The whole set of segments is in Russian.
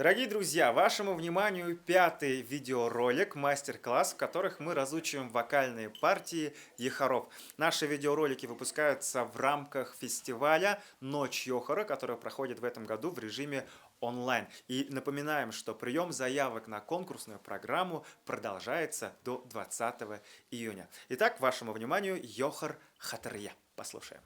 Дорогие друзья, вашему вниманию пятый видеоролик, мастер-класс, в которых мы разучиваем вокальные партии ехоров. Наши видеоролики выпускаются в рамках фестиваля «Ночь Йохора», который проходит в этом году в режиме онлайн. И напоминаем, что прием заявок на конкурсную программу продолжается до 20 июня. Итак, вашему вниманию Йохор Хатарья. Послушаем.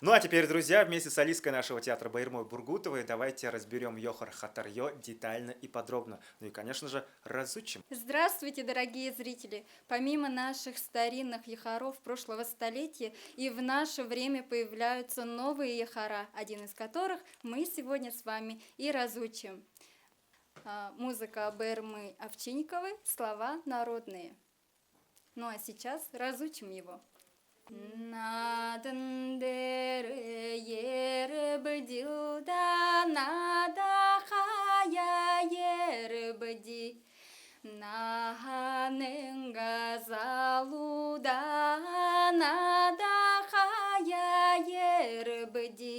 Ну а теперь, друзья, вместе с солисткой нашего театра Байырмой Бургутовой давайте разберем Йохор Хатарьё детально и подробно. Ну и, конечно же, разучим. Здравствуйте, дорогие зрители! Помимо наших старинных ехоров прошлого столетия, и в наше время появляются новые ехора, один из которых мы сегодня с вами и разучим. Музыка Байырмы Овчинниковой, слова народные. Ну а сейчас разучим его. Надандere ербдилда нада хая ербди наханенга залуда нада хая ербди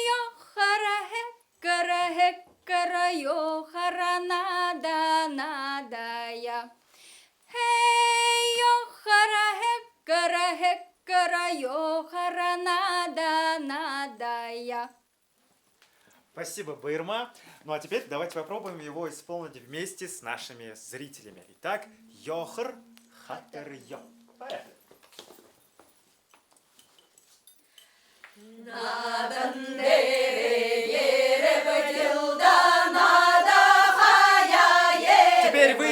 йохара хеккара йохара нада надая Йохара нада надая. Спасибо, Байырма. Ну а теперь давайте попробуем его исполнить вместе с нашими зрителями. Итак, Йохор Хатарьё. Поехали. Теперь вы!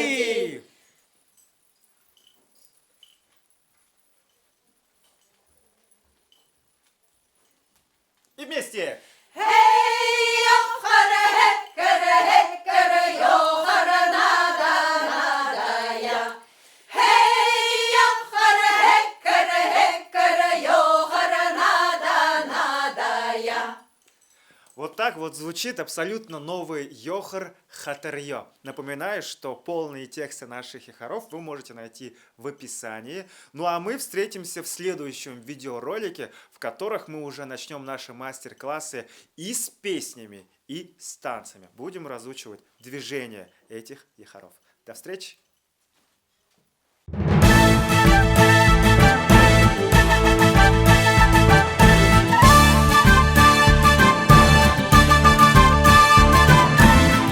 И вместе! Вот так вот звучит абсолютно новый Йохор Хатарьё. Напоминаю, что полные тексты наших ехоров вы можете найти в описании. Ну а мы встретимся в следующем видеоролике, в которых мы уже начнем наши мастер-классы и с песнями, и с танцами. Будем разучивать движения этих ехоров. До встречи!